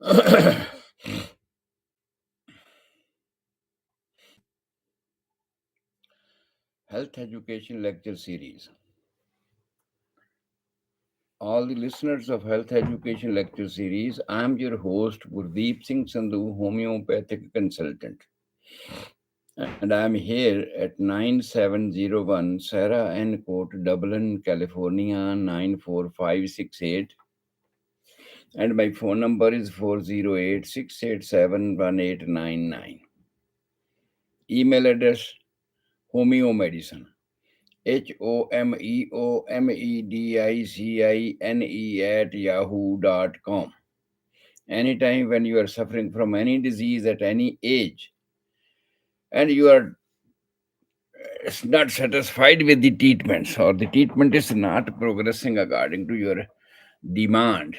Health Education Lecture Series. All the listeners of Health Education Lecture Series, I am your host, Gurdeep Singh Sandhu, homeopathic consultant. And I am here at 9701 Sarah N. Court, Dublin, California 94568. And my phone number is 408-687-1899. Email address homeomedicine HOMEOMEDICINE at yahoo.com. Anytime when you are suffering from any disease at any age and you are not satisfied with the treatments or the treatment is not progressing according to your demand,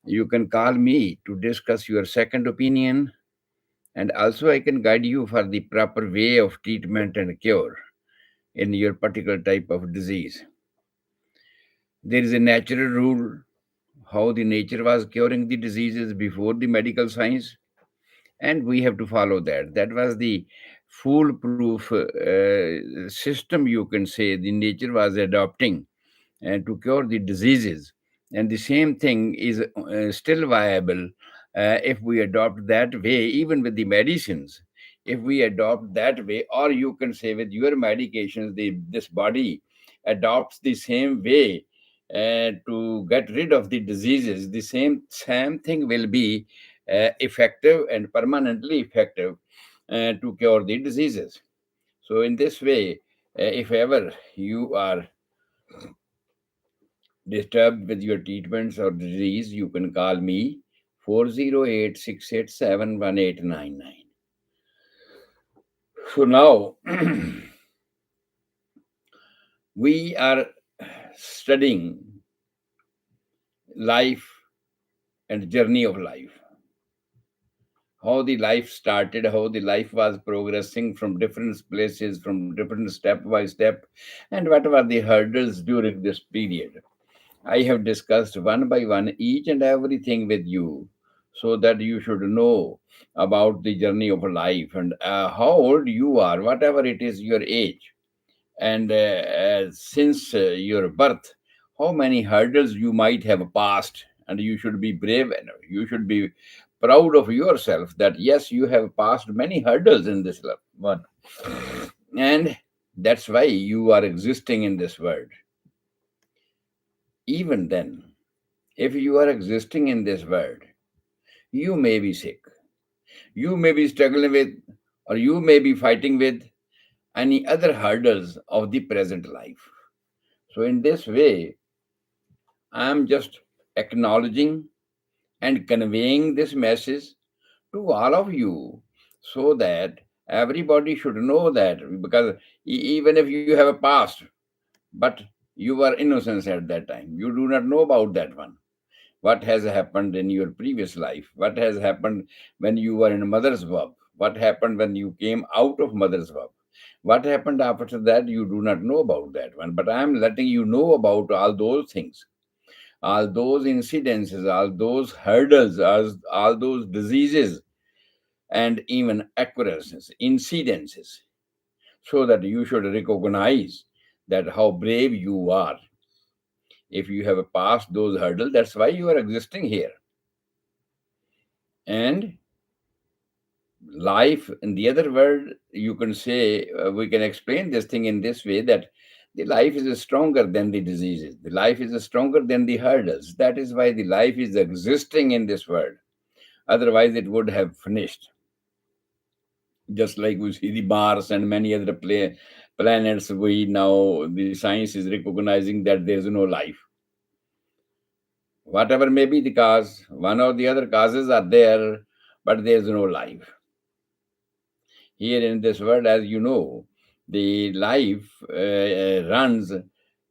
you can call me to discuss your second opinion, and also I can guide you for the proper way of treatment and cure in your particular type of disease. There is a natural rule how the nature was curing the diseases before the medical science, and we have to follow that. That was the foolproof system, you can say, the nature was adopting to cure the diseases. And the same thing is still viable if we adopt that way, even with the medicines. If we adopt that way, or you can say with your medications, this body adopts the same way to get rid of the diseases, the same thing will be effective and permanently effective to cure the diseases. So, in this way, if ever you are disturbed with your treatments or disease, you can call me 408-687-1899. So now we are studying life and journey of life. How the life started, how the life was progressing from different places, from different step by step, and what were the hurdles during this period. I have discussed one by one each and everything with you so that you should know about the journey of life and how old you are, whatever it is your age. And since your birth, how many hurdles you might have passed. And you should be brave and you should be proud of yourself that yes, you have passed many hurdles in this one. And that's why you are existing in this world. Even then, if you are existing in this world, you may be sick, you may be struggling with, or you may be fighting with any other hurdles of the present life. So, in this way, I am just acknowledging and conveying this message to all of you so that everybody should know that because even if you have a past, but you were innocent at that time, you do not know about that one. What has happened in your previous life, what has happened when you were in mother's womb, what happened when you came out of mother's womb, what happened after that, you do not know about that one. But I am letting you know about all those things, all those incidences, all those hurdles, all those diseases, and even occurrences, incidences, so that you should recognize that how brave you are. If you have passed those hurdles, that's why you are existing here. And life in the other world, you can say, we can explain this thing in this way that the life is stronger than the diseases, the life is stronger than the hurdles. That is why the life is existing in this world. Otherwise it would have finished. Just like we see the Mars and many other planets, we now the science is recognizing that there is no life. Whatever may be the cause, one or the other causes are there, but there is no life here in this world. As you know, the life runs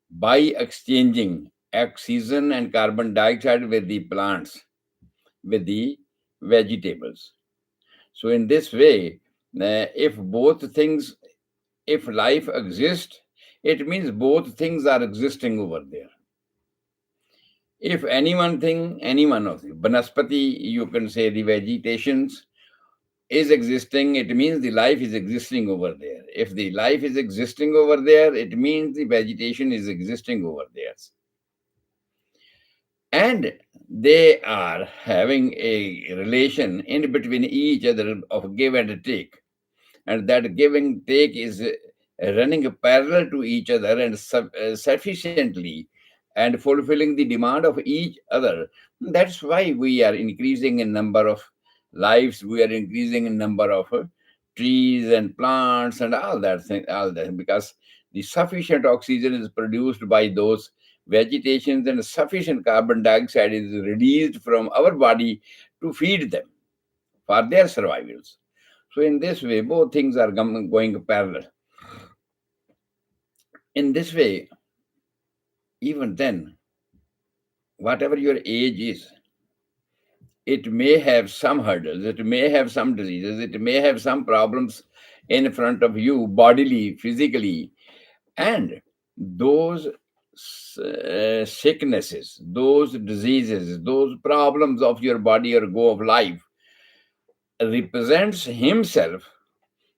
by exchanging oxygen and carbon dioxide with the plants, with the vegetables. So in this way, if both things, if life exists, it means both things are existing over there. If any one thing, any one of the Banaspati, you can say the vegetations is existing, it means the life is existing over there. If the life is existing over there, it means the vegetation is existing over there. And they are having a relation in between each other of give and take. And that give and take is running parallel to each other and sufficiently and fulfilling the demand of each other. That's why we are increasing in number of lives, we are increasing in number of trees and plants and all that thing, all that, because the sufficient oxygen is produced by those vegetations and sufficient carbon dioxide is released from our body to feed them for their survivals. So in this way, both things are going parallel. In this way, even then, whatever your age is, it may have some hurdles, it may have some diseases, it may have some problems in front of you, bodily, physically, and those sicknesses, those diseases, those problems of your body or go of life represents himself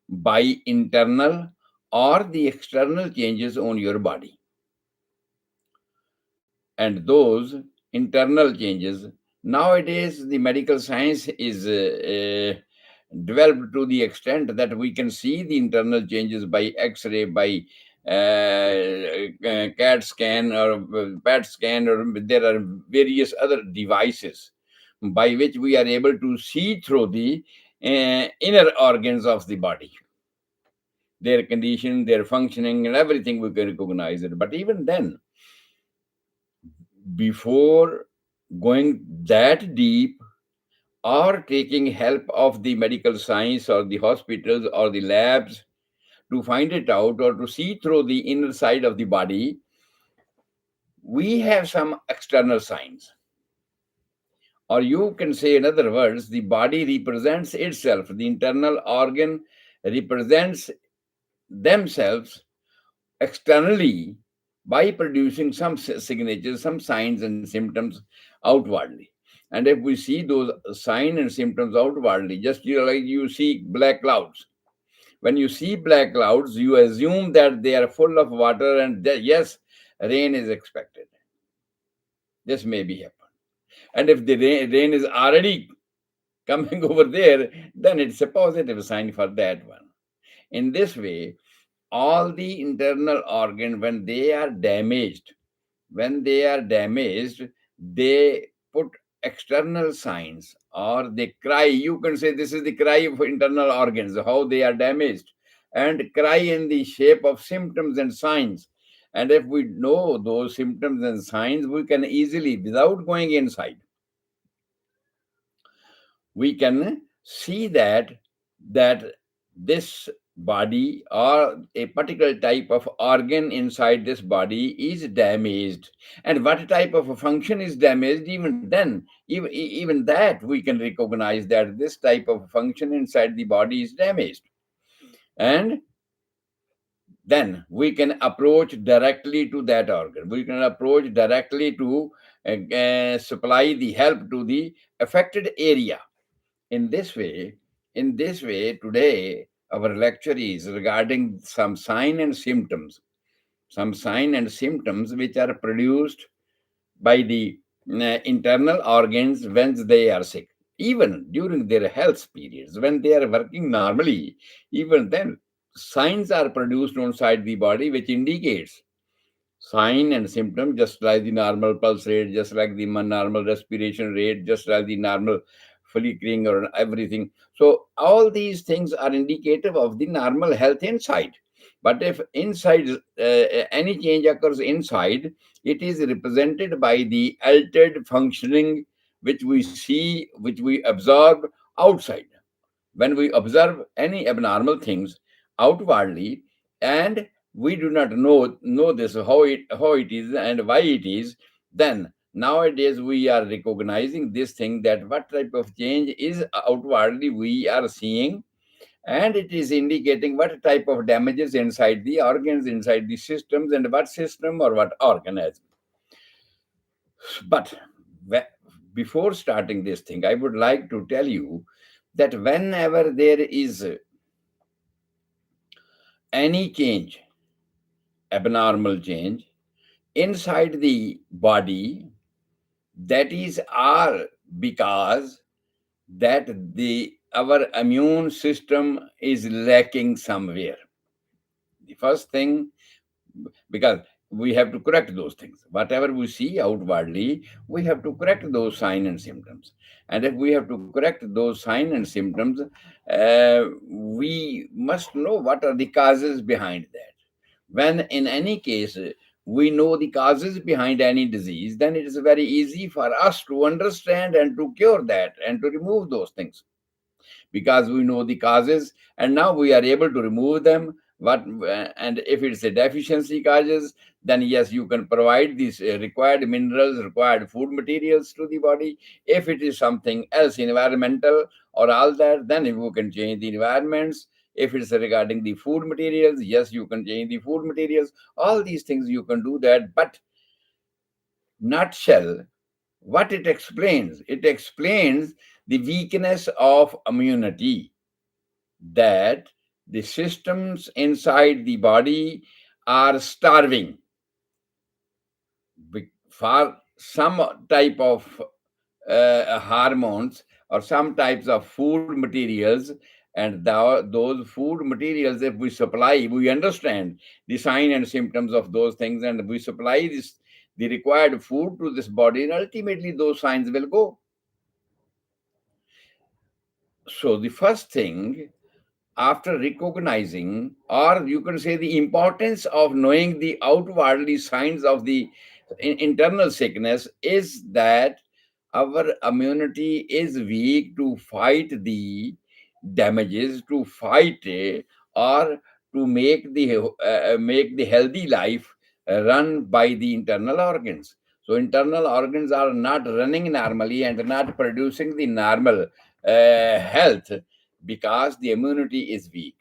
by internal or the external changes on your body. And those internal changes, nowadays the medical science is developed to the extent that we can see the internal changes by x-ray, by cat scan or PET scan, or there are various other devices by which we are able to see through the inner organs of the body, their condition, their functioning, and everything we can recognize it. But even then, before going that deep or taking help of the medical science or the hospitals or the labs to find it out or to see through the inner side of the body, we have some external signs. Or you can say, in other words, the body represents itself, the internal organ represents themselves externally by producing some signatures, some signs and symptoms outwardly. And if we see those signs and symptoms outwardly, just like you see black clouds. When you see black clouds, you assume that they are full of water and that, yes, rain is expected. This may be happen. And if the rain is already coming over there, then it's a positive sign for that one. In this way, all the internal organ, when they are damaged, they put external signs or they cry. You can say this is the cry of internal organs, how they are damaged, and cry in the shape of symptoms and signs. And if we know those symptoms and signs, we can easily, without going inside, we can see that this body or a particular type of organ inside this body is damaged, and what type of a function is damaged. Even then, even that we can recognize that this type of function inside the body is damaged. And then we can approach directly to that organ, we can approach directly to supply the help to the affected area. In this way, today our lecture is regarding some sign and symptoms which are produced by the internal organs when they are sick, even during their health periods when they are working normally. Even then, signs are produced inside the body which indicates sign and symptom, just like the normal pulse rate, just like the normal respiration rate, just like the normal flickering or everything. So all these things are indicative of the normal health inside. But if inside any change occurs inside, it is represented by the altered functioning which we see, which we observe outside. When we observe any abnormal things outwardly, and we do not know this, how it is and why it is, then nowadays we are recognizing this thing, that what type of change is outwardly we are seeing, and it is indicating what type of damages inside the organs, inside the systems, and what system or what organ has. But before starting this thing, I would like to tell you that whenever there is any change, abnormal change inside the body, that is all because that the our immune system is lacking somewhere. The first thing, because we have to correct those things. Whatever we see outwardly, we have to correct those signs and symptoms. And if we have to correct those signs and symptoms, we must know what are the causes behind that. When in any case we know the causes behind any disease, then it is very easy for us to understand and to cure that and to remove those things, because we know the causes and now we are able to remove them. What And if it's a deficiency causes, then yes, you can provide these required minerals, required food materials to the body. If it is something else, environmental or all that, then you can change the environments. If it's regarding the food materials, yes, you can change the food materials. All these things you can do that. But nutshell, what it explains the weakness of immunity, that the systems inside the body are starving for some type of hormones or some types of food materials. And those food materials, if we supply, we understand the sign and symptoms of those things, and we supply the required food to this body, and ultimately those signs will go. So the first thing, after recognizing, or you can say the importance of knowing the outwardly signs of the internal sickness, is that our immunity is weak to fight the damages, to fight or to make the healthy life run by the internal organs. So internal organs are not running normally and not producing the normal health, because the immunity is weak.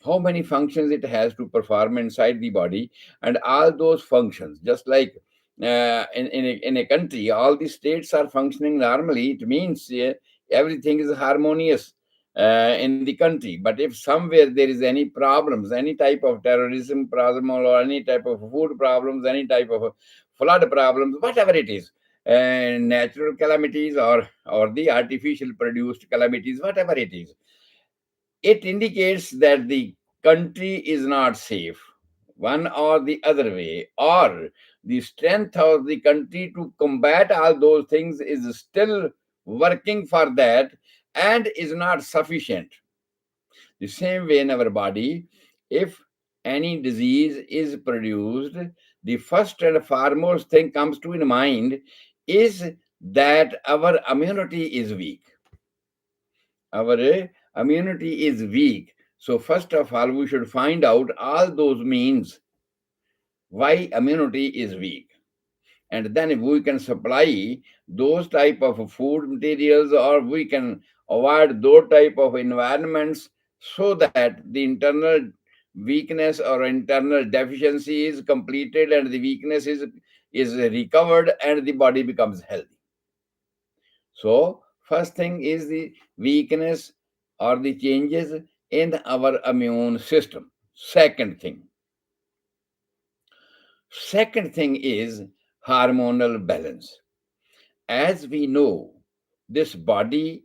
How many functions it has to perform inside the body, and all those functions, just like in a country, all the states are functioning normally. It means everything is harmonious in the country. But if somewhere there is any problems, any type of terrorism problem, or any type of food problems, any type of flood problems, whatever it is, natural calamities or the artificial produced calamities, whatever it is, it indicates that the country is not safe, one or the other way, or the strength of the country to combat all those things is still working for that and is not sufficient. The same way in our body, if any disease is produced, the first and foremost thing comes to in mind is that our immunity is weak. Our immunity is weak. So, first of all, we should find out all those means why immunity is weak. And then if we can supply those type of food materials, or we can avoid those type of environments, so that the internal weakness or internal deficiency is completed and the weakness is recovered and the body becomes healthy. So, first thing is the weakness or the changes in our immune system. Second thing is hormonal balance. As we know, this body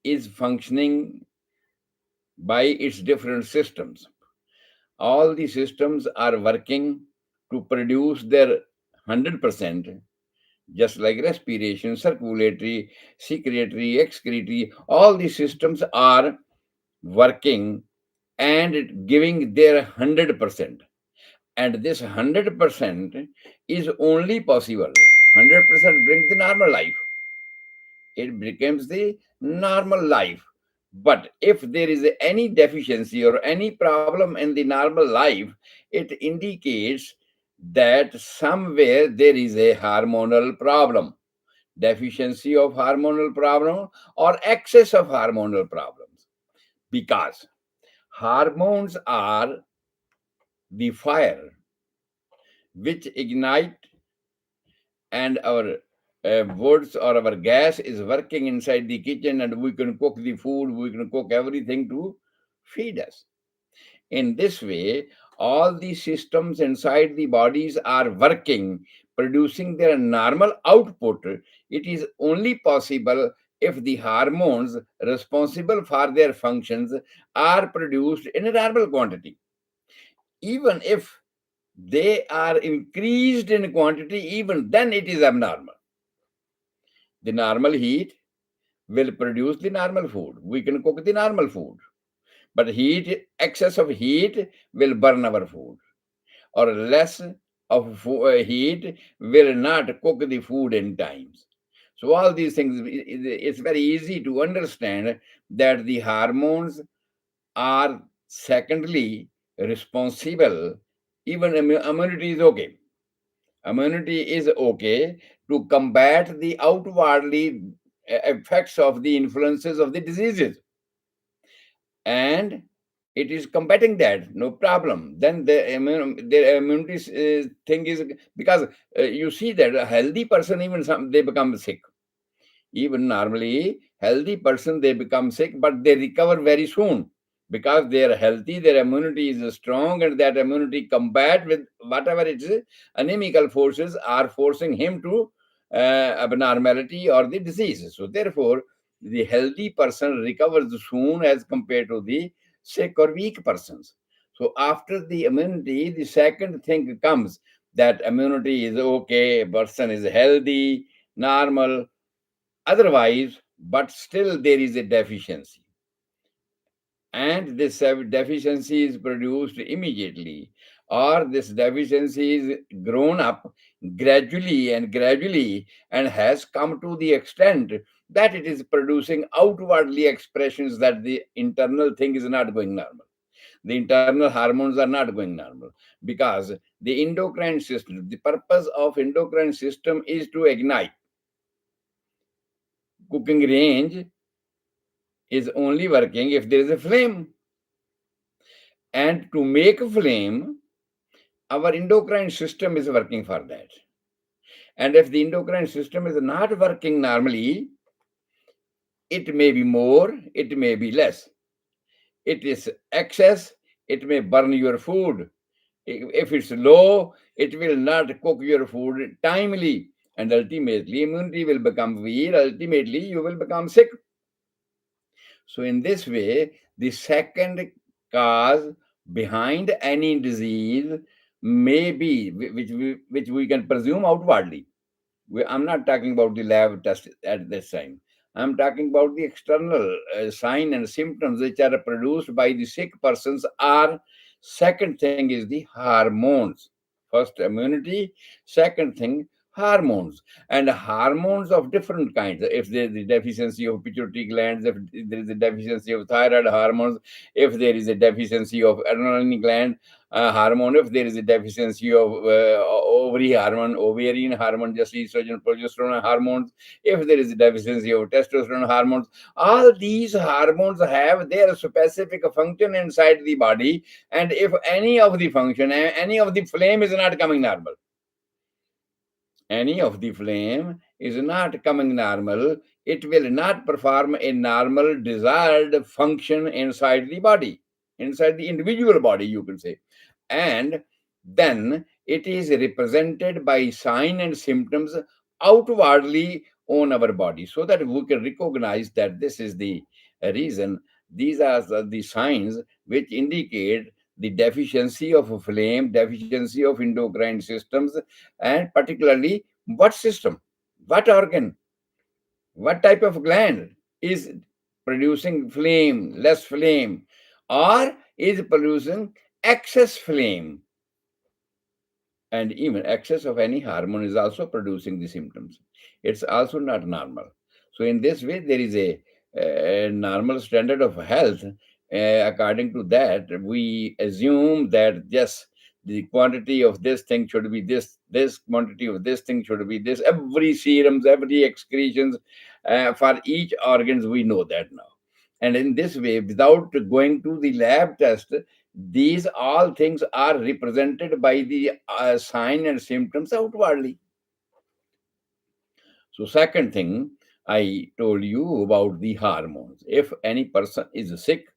is functioning by its different systems. All the systems are working to produce their 100%, just like respiration, circulatory, secretory, excretory, all the systems are working and giving their 100%. And this 100% is only possible. 100% brings the normal life. It becomes the normal life. But if there is any deficiency or any problem in the normal life, it indicates that somewhere there is a hormonal problem, deficiency of hormonal problem, or excess of hormonal problems. Because hormones are the fire which ignite and our woods or our gas is working inside the kitchen, and we can cook the food, we can cook everything to feed us. In this way, all the systems inside the bodies are working, producing their normal output. It is only possible if the hormones responsible for their functions are produced in a normal quantity. Even if they are increased in quantity, even then it is abnormal. The normal heat will produce the normal food. We can cook the normal food. But excess of heat will burn our food, or less of heat will not cook the food in times. So all these things, it's very easy to understand that the hormones are secondly responsible. Even immunity is okay. Immunity is okay to combat the outwardly effects of the influences of the diseases, and it is combating that, no problem. Then the immunity thing is, because you see that a healthy person, even they become sick. Even normally healthy person, they become sick, but they recover very soon, because they are healthy, their immunity is strong, and that immunity combat with whatever it is anemical forces are forcing him to abnormality or the disease. So therefore the healthy person recovers soon as compared to the sick or weak persons. So after the immunity, the second thing comes, that immunity is okay, person is healthy, normal, otherwise, but still there is a deficiency, and this deficiency is produced immediately, or this deficiency is grown up gradually and has come to the extent that it is producing outwardly expressions that the internal thing is not going normal. The internal hormones are not going normal, because the endocrine system, the purpose of endocrine system is to ignite. Cooking range is only working if there is a flame. And to make a flame, our endocrine system is working for that. And if the endocrine system is not working normally, it may be more, it may be less. It is excess, it may burn your food. If it's low, it will not cook your food timely. And ultimately, immunity will become weak. Ultimately, you will become sick. So, in this way, the second cause behind any disease may be, which we can presume outwardly. I'm not talking about the lab test at this time. I'm talking about the external sign and symptoms which are produced by the sick persons. Are second thing is the hormones. First immunity, second thing hormones, and hormones of different kinds. If there is a deficiency of pituitary glands, if there is a deficiency of thyroid hormones, if there is a deficiency of adrenaline gland hormone, if there is a deficiency of ovarian hormone, just estrogen, progesterone hormones, if there is a deficiency of testosterone hormones, all these hormones have their specific function inside the body. And if any of the function, any of the flame is not coming normal, any of the flame is not coming normal, it will not perform a normal desired function inside the body, inside the individual body, you can say. And then it is represented by sign and symptoms outwardly on our body, so that we can recognize that this is the reason. These are the signs which indicate the deficiency of a flame, deficiency of endocrine systems, and particularly what system, what organ, what type of gland is producing flame, less flame, or is producing excess flame. And even excess of any hormone is also producing the symptoms. It's also not normal. So in this way, there is a normal standard of health. According to that, we assume that yes, the quantity of this thing should be this quantity of this thing should be this. Every serums, every excretions for each organs, we know that now. And in this way, without going to the lab test, these all things are represented by the sign and symptoms outwardly. So, second thing, I told you about the hormones. If any person is sick,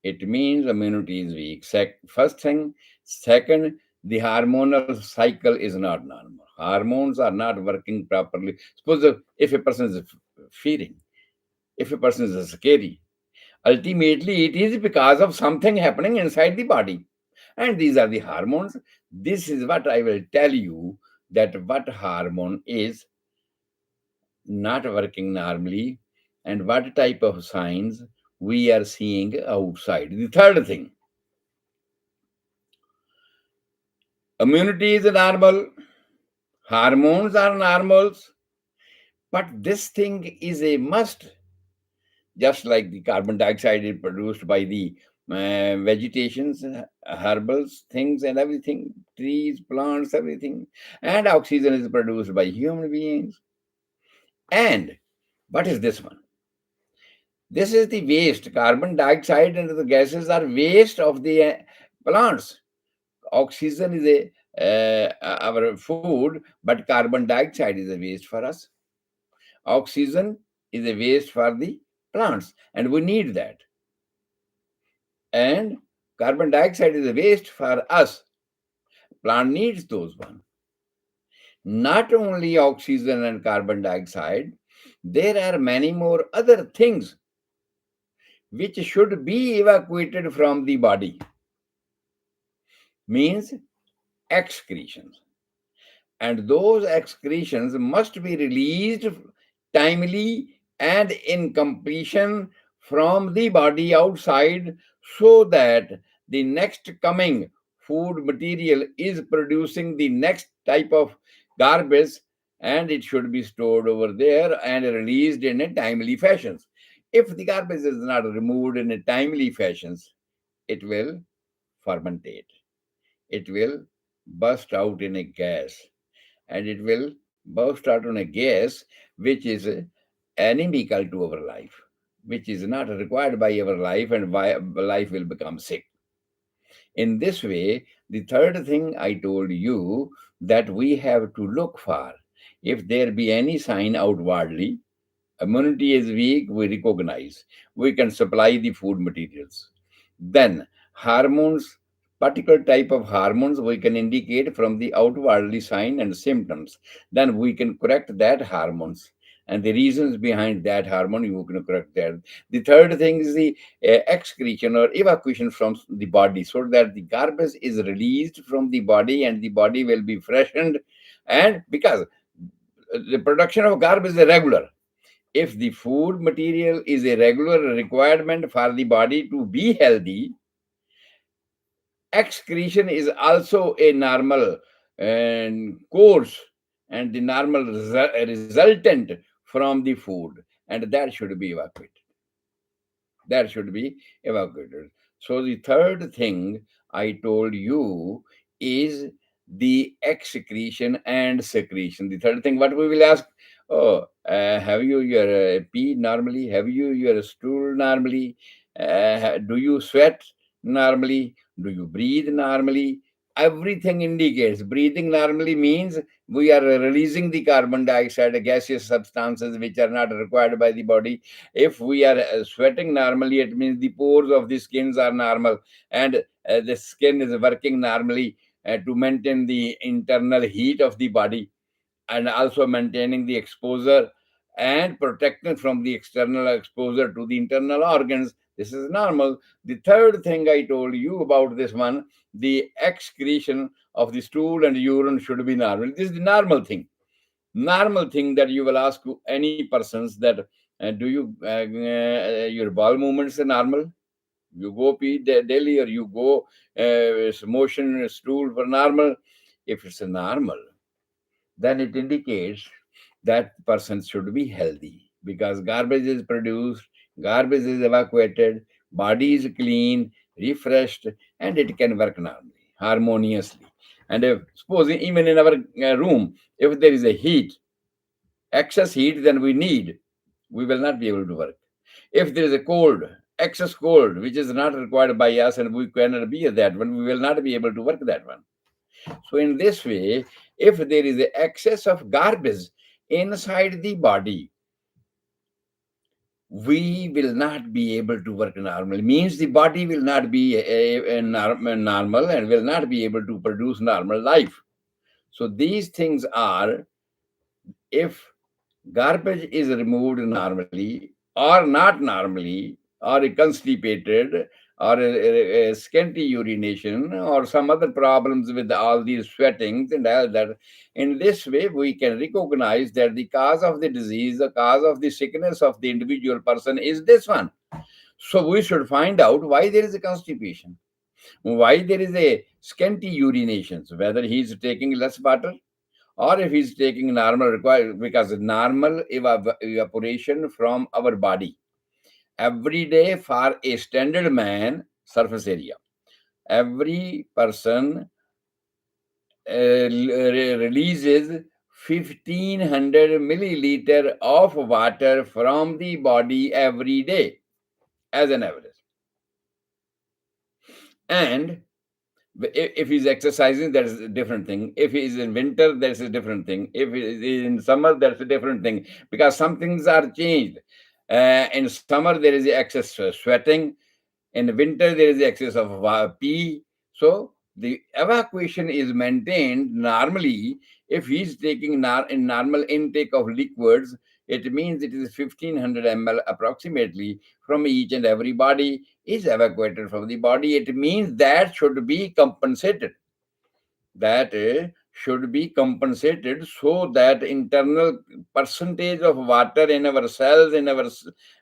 it means immunity is weak. First thing. Second, the hormonal cycle is not normal. Hormones are not working properly. Suppose if a person is fearing, if a person is scary, ultimately it is because of something happening inside the body. And these are the hormones. This is what I will tell you, that what hormone is not working normally and what type of signs we are seeing outside. The third thing, immunity is normal, hormones are normals, but this thing is a must. Just like the carbon dioxide is produced by the vegetations, herbals, things, and everything, trees, plants, everything, and oxygen is produced by human beings. And what is this one? This is the waste. Carbon dioxide and the gases are waste of the plants. Oxygen is our food, but carbon dioxide is a waste for us. Oxygen is a waste for the plants, and we need that. And carbon dioxide is a waste for us. Plant needs those one. Not only oxygen and carbon dioxide, there are many more other things which should be evacuated from the body. Means excretions. And those excretions must be released timely and in completion from the body outside, so that the next coming food material is producing the next type of garbage, and it should be stored over there and released in a timely fashion. If the garbage is not removed in a timely fashion, it will fermentate, it will burst out in a gas, and it will burst out on a gas which is inimical to our life, which is not required by our life, and life will become sick. In this way, the third thing I told you, that we have to look for, if there be any sign outwardly, immunity is weak, we recognize, we can supply the food materials. Then hormones, particular type of hormones we can indicate from the outwardly sign and symptoms. Then we can correct that hormones, and the reasons behind that hormone you can correct that. The third thing is the excretion or evacuation from the body, so that the garbage is released from the body and the body will be freshened. And because the production of garbage is irregular, if the food material is a regular requirement for the body to be healthy, excretion is also a normal course and the normal resultant from the food, and that should be evacuated. That should be evacuated. So the third thing I told you is the excretion and secretion. The third thing, what we will ask, oh, have you your pee normally? Have you your stool normally? Do you sweat normally? Do you breathe normally? Everything indicates breathing normally means we are releasing the carbon dioxide, gaseous substances which are not required by the body. If we are sweating normally, it means the pores of the skins are normal, and the skin is working normally to maintain the internal heat of the body, and also maintaining the exposure and protecting from the external exposure to the internal organs. This is normal. The third thing I told you about this one, the excretion of the stool and urine should be normal. This is the normal thing. Normal thing that you will ask any persons that do you your bowel movements are normal? You go pee daily, or you go motion stool for normal? If it's a normal, then it indicates that person should be healthy, because garbage is produced, garbage is evacuated, body is clean, refreshed, and it can work normally, harmoniously. And if suppose even in our room, if there is a heat, excess heat than we need, we will not be able to work. If there is a cold, excess cold, which is not required by us, and we cannot be that one, we will not be able to work that one. So, in this way, if there is an excess of garbage inside the body, we will not be able to work normally. Means the body will not be normal and will not be able to produce normal life. So these things are, if garbage is removed normally or not normally, or constipated, or a scanty urination, or some other problems with all these sweatings and all that, in this way we can recognize that the cause of the disease, the cause of the sickness of the individual person is this one. So we should find out why there is a constipation, why there is a scanty urinations, whether he is taking less water or if he's taking normal require, because normal evaporation from our body every day for a standard man surface area, every person releases 1500 milliliter of water from the body every day as an average. And if he's exercising, that is a different thing. If he's in winter, that's a different thing. If he's in summer, that's a different thing, because some things are changed. In summer there is excess sweating, in winter there is excess of pee. So the evacuation is maintained normally. If he's taking in normal intake of liquids, it means it is 1500 ml approximately from each and every body is evacuated from the body. It means that should be compensated. That should be compensated, so that internal percentage of water in our cells, in our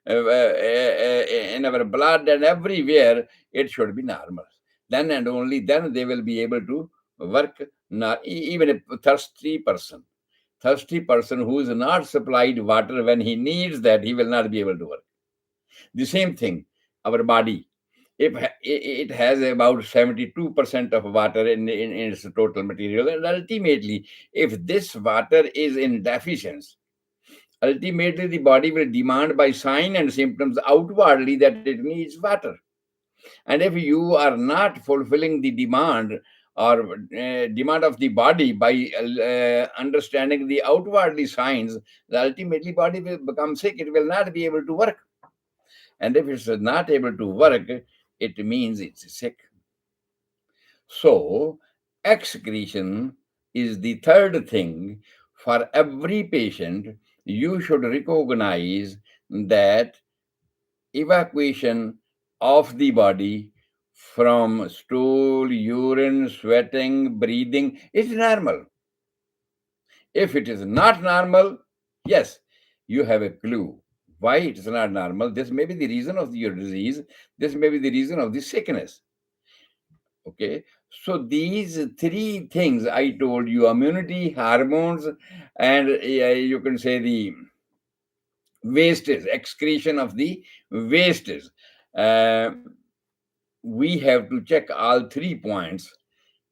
in our blood and everywhere, it should be normal. Then and only then they will be able to work. Even a thirsty person who is not supplied water when he needs that, he will not be able to work. The same thing, our body, if it has about 72% of water in its total material, and ultimately, if this water is in deficiency, ultimately the body will demand by sign and symptoms outwardly that it needs water. And if you are not fulfilling the demand or demand of the body by understanding the outwardly signs, the ultimately body will become sick. It will not be able to work. And if it's not able to work, it means it's sick. So, excretion is the third thing. For every patient, you should recognize that evacuation of the body from stool, urine, sweating, breathing is normal. If it is not normal, yes, you have a clue why it is not normal. This may be the reason of your disease. This may be the reason of the sickness. Okay. So these three things I told you, immunity, hormones, and you can say the wastage, excretion of the wastage. Uh, we have to check all 3 points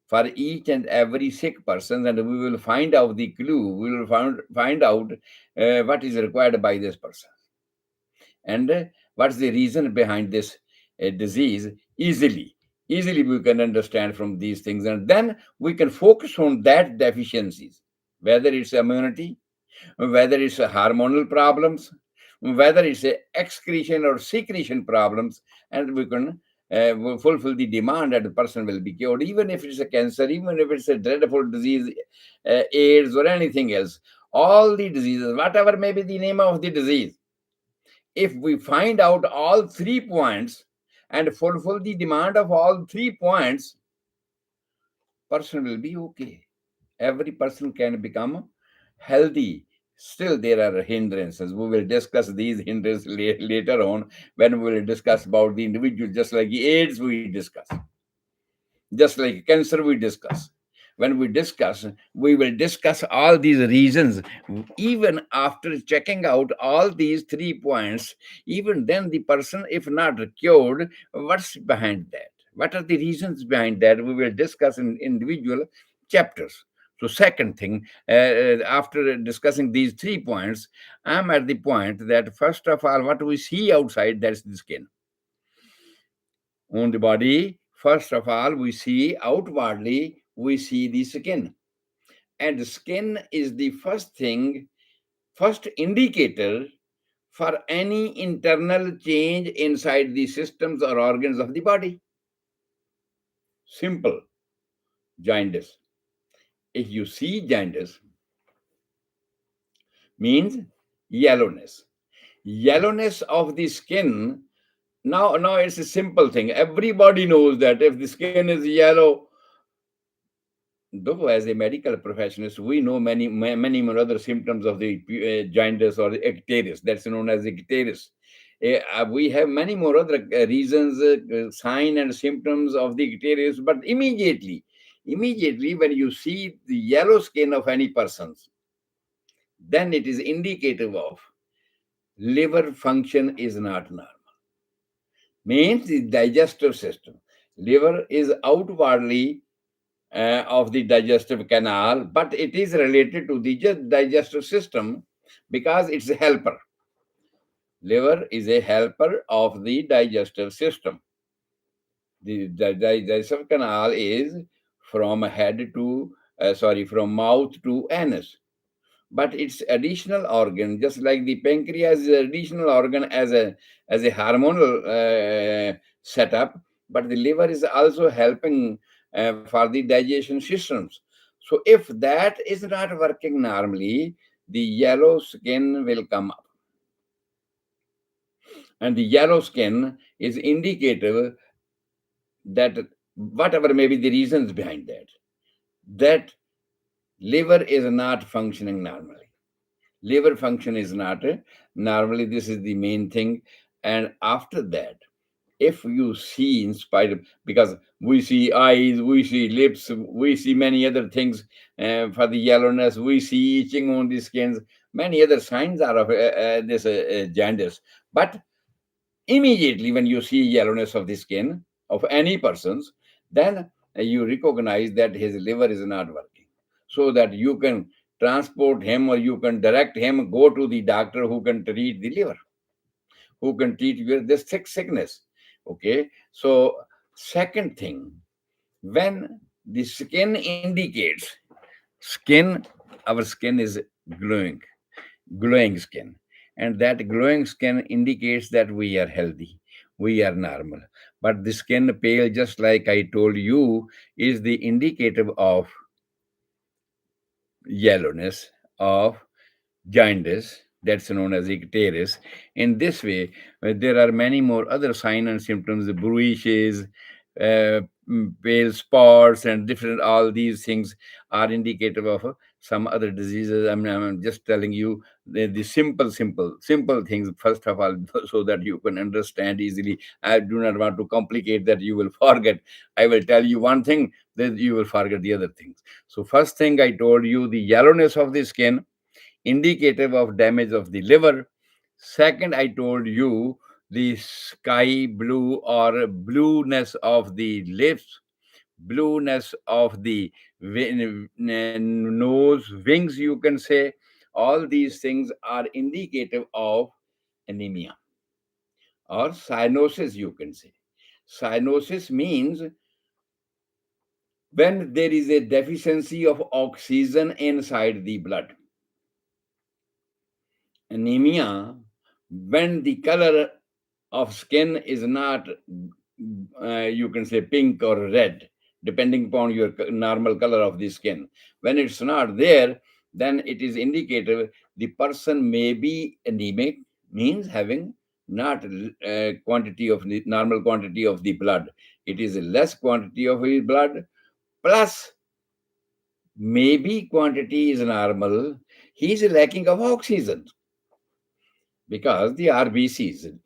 for each and every sick person, and we will find out the clue. We will find out what is required by this person, and what's the reason behind this disease. Easily we can understand from these things, and then we can focus on that deficiencies, whether it's immunity, whether it's a hormonal problems, whether it's a excretion or secretion problems, and we can will fulfill the demand that the person will be cured, even if it's a cancer, even if it's a dreadful disease, AIDS or anything else. All the diseases, whatever may be the name of the disease, if we find out all 3 points and fulfill the demand of all 3 points, person will be okay. Every person can become healthy. Still, there are hindrances. We will discuss these hindrances later on when we will discuss about the individual, just like AIDS we discuss, just like cancer we discuss. When we discuss, we will discuss all these reasons. Even after checking out all these 3 points, even then the person, if not cured, what's behind that? What are the reasons behind that? We will discuss in individual chapters. So, second thing, after discussing these 3 points, I'm at the point that first of all, what we see outside, that's the skin. On the body, first of all, we see outwardly, we see the skin. And the skin is the first thing first indicator for any internal change inside the systems or organs of the body. Simple. Jaundice. If you see jaundice, means yellowness. Yellowness of the skin. Now it's a simple thing. Everybody knows that if the skin is yellow, though as a medical professionals, we know many more other symptoms of the jaundice or the icterus. That's known as icterus. We have many more other reasons, sign and symptoms of the icterus, but immediately when you see the yellow skin of any person, then it is indicative of liver function is not normal. Means the digestive system. Liver is outwardly of the digestive canal, but it is related to the digestive system because it's a helper. Liver is a helper of the digestive system. The digestive canal is from head to, from mouth to anus. But it's additional organ, just like the pancreas is an additional organ as a hormonal setup, but the liver is also helping for the digestion systems. So if that is not working normally, the yellow skin will come up, and the yellow skin is indicative that whatever may be the reasons behind that, that liver is not functioning normally. Liver function is not normally. This is the main thing. And after that, if you see, in spite of, because we see eyes, we see lips, we see many other things for the yellowness, we see itching on the skins, many other signs are of this jaundice. But immediately when you see yellowness of the skin of any person's, then you recognize that his liver is not working, so that you can transport him or you can direct him go to the doctor who can treat the liver, who can treat your this sickness. Okay, so second thing, when the skin indicates, skin, our skin is glowing, glowing skin, and that glowing skin indicates that we are healthy, we are normal. But the skin pale, just like I told you, is the indicative of yellowness, of jaundice, that's known as icterus. In this way, there are many more other signs and symptoms, the bruises, pale spots, and different, all these things are indicative of some other diseases. I'm just telling you the simple things, first of all, so that you can understand easily. I do not want to complicate that you will forget. I will tell you one thing, then you will forget the other things. So first thing I told you, the yellowness of the skin, indicative of damage of the liver. Second, I told you the sky blue or blueness of the lips, blueness of the nose, wings, you can say. All these things are indicative of anemia or cyanosis, you can say. Cyanosis means when there is a deficiency of oxygen inside the blood. Anemia, when the color of skin is not, you can say, pink or red, depending upon your normal color of the skin. When it's not there, then it is indicative the person may be anemic, means having not quantity of the normal quantity of the blood. It is a less quantity of his blood, plus maybe quantity is normal. He is lacking of oxygen, because the RBCs,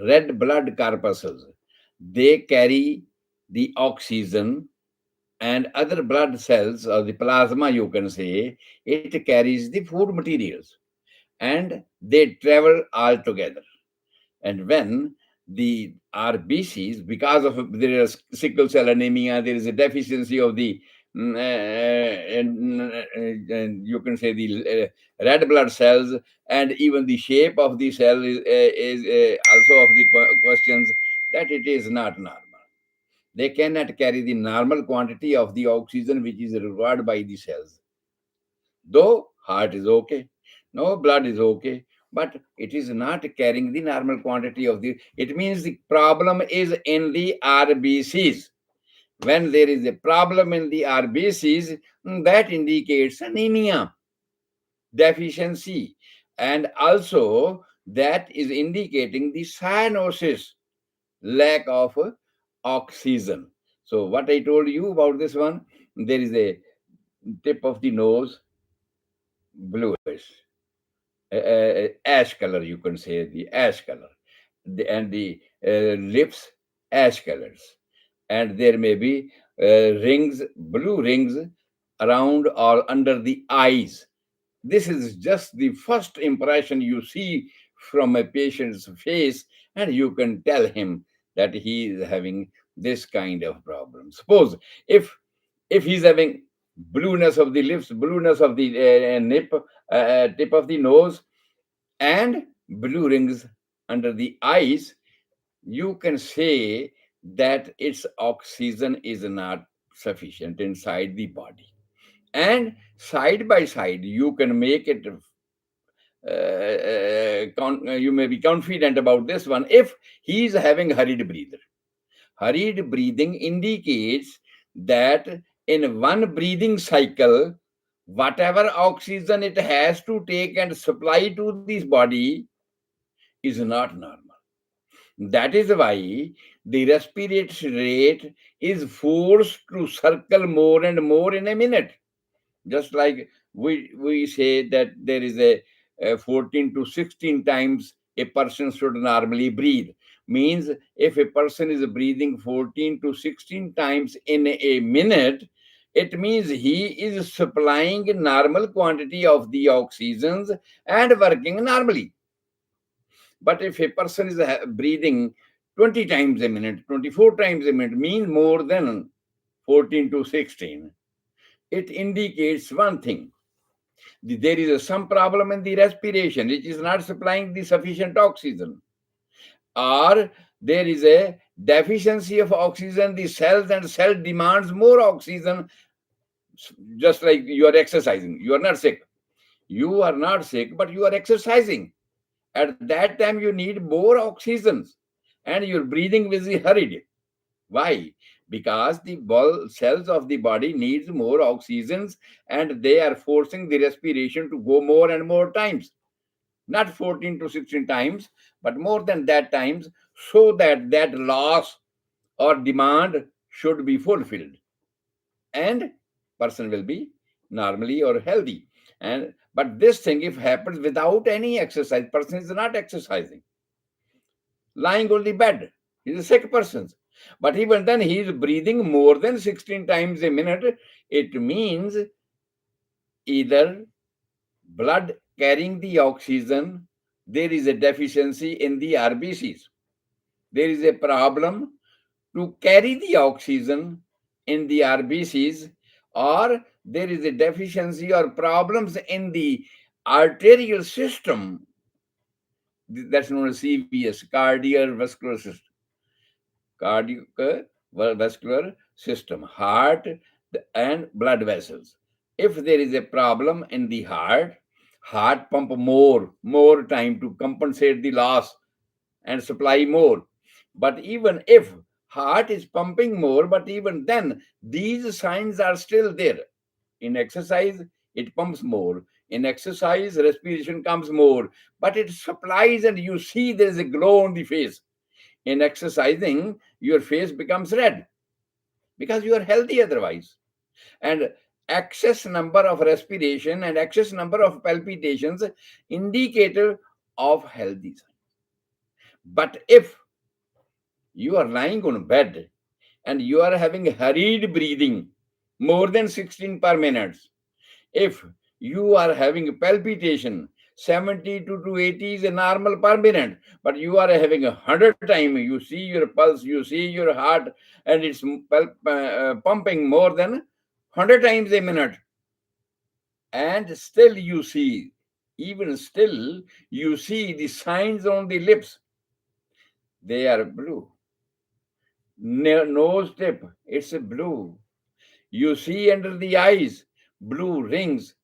red blood corpuscles, they carry the oxygen, and other blood cells or the plasma, you can say, it carries the food materials, and they travel all together. And when the RBCs, because of there is sickle cell anemia, there is a deficiency of the and you can say the red blood cells, and even the shape of the cell is also of the questions, that it is not normal. They cannot carry the normal quantity of the oxygen which is required by the cells. Though heart is okay, No, blood is okay, but it is not carrying the normal quantity of the. It means the problem is in the RBCs. When there is a problem in the RBCs, that indicates anemia, deficiency, and also that is indicating the cyanosis, lack of oxygen. So, what I told you about this one, there is a tip of the nose bluish, ash color, you can say the ash color, and the lips ash colors, and there may be rings, blue rings around or under the eyes. This is just the first impression you see from a patient's face, and you can tell him that he is having this kind of problem. Suppose if he's having blueness of the lips, blueness of the tip of the nose, and blue rings under the eyes, you can say that its oxygen is not sufficient inside the body. And side by side, you can make it. You may be confident about this one if he is having hurried breather. Hurried breathing indicates that in one breathing cycle, whatever oxygen it has to take and supply to this body is not normal. That is why the respiratory rate is forced to circle more and more in a minute. Just like we say that there is a 14 to 16 times a person should normally breathe. Means if a person is breathing 14 to 16 times in a minute, it means he is supplying normal quantity of the oxygens and working normally. But if a person is breathing 20 times a minute, 24 times a minute, means more than 14 to 16, it indicates one thing. There is some problem in the respiration, which is not supplying the sufficient oxygen, or there is a deficiency of oxygen. The cells and cell demands more oxygen, just like you are exercising. You are not sick. You are not sick, but you are exercising. At that time, you need more oxygen, and your breathing will be hurried. Why? Because the cells of the body needs more oxygens, and they are forcing the respiration to go more and more times, not 14 to 16 times, but more than that times, so that that loss or demand should be fulfilled, and person will be normally or healthy. And but this thing if happens without any exercise, person is not exercising, lying on the bed. He's a sick person. But even then, he is breathing more than 16 times a minute. It means either blood carrying the oxygen, there is a deficiency in the RBCs. There is a problem to carry the oxygen in the RBCs, or there is a deficiency or problems in the arterial system, that's known as CVS, cardiovascular system. Cardiovascular system, heart and blood vessels. If there is a problem in the heart pump more time to compensate the loss and supply more. But even if heart is pumping more, but even then, these signs are still there. In exercise, it pumps more. In exercise, respiration comes more, but it supplies, and you see there is a glow on the face. In exercising, your face becomes red because you are healthy otherwise. And excess number of respiration and excess number of palpitations indicator of healthy sign. But if you are lying on bed and you are having hurried breathing more than 16 per minute, if you are having palpitation 72 to 80 is a normal per minute, but you are having 100 time, you see your pulse, you see your heart, and it's pumping more than 100 times a minute, and still you see, even still you see the signs on the lips, they are blue. Nose tip, it's a blue. You see under the eyes, blue rings.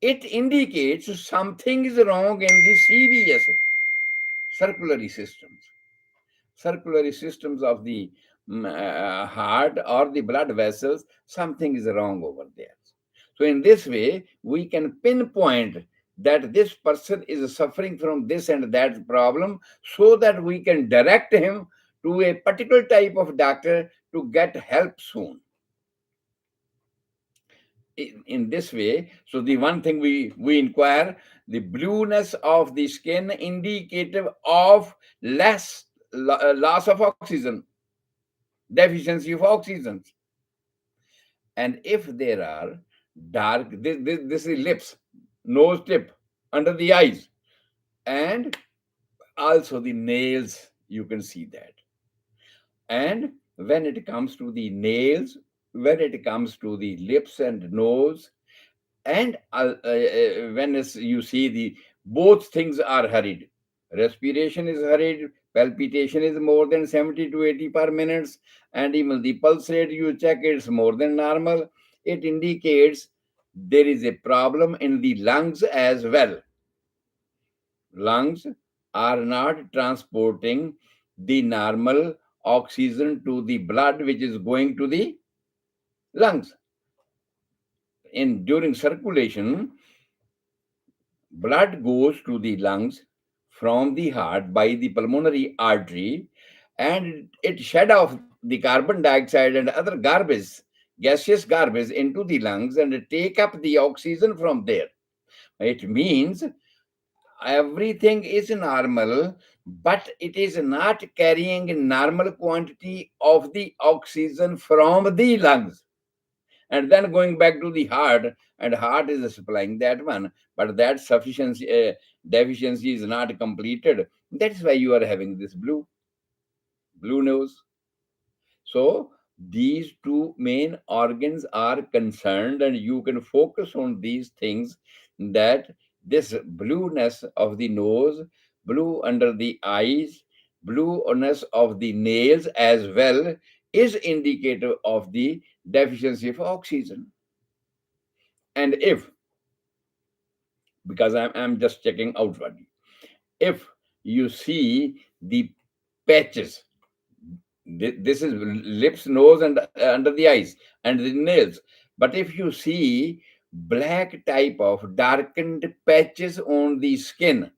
it indicates something is wrong in the CVS, circulatory systems. Circulatory systems of the heart or the blood vessels, something is wrong over there. So, in this way, we can pinpoint that this person is suffering from this and that problem so that we can direct him to a particular type of doctor to get help soon. In this way, so the one thing we inquire, the blueness of the skin indicative of less loss of oxygen, deficiency of oxygen. And if there are dark, this is lips, nose tip, under the eyes, and also the nails, you can see that. And when it comes to the nails, when it comes to the lips and nose, and when you see the both things are hurried, respiration is hurried, palpitation is more than 70 to 80 per minutes, and even the pulse rate you check, it's more than normal. It indicates there is a problem in the lungs as well. Lungs are not transporting the normal oxygen to the blood which is going to the lungs. In during circulation, blood goes to the lungs from the heart by the pulmonary artery, and it shed off the carbon dioxide and other garbage, gaseous garbage, into the lungs and take up the oxygen from there. It means everything is normal, but it is not carrying normal quantity of the oxygen from the lungs and then going back to the heart, and heart is supplying that one, but that sufficiency deficiency is not completed. That's why you are having this blue nose. So these two main organs are concerned, and you can focus on these things, that this blueness of the nose, blue under the eyes, blueness of the nails as well, is indicative of the deficiency of oxygen. And if, because I'm just checking outwardly, if you see the patches, this is lips, nose, and under the eyes and the nails. But if you see black type of darkened patches on the skin,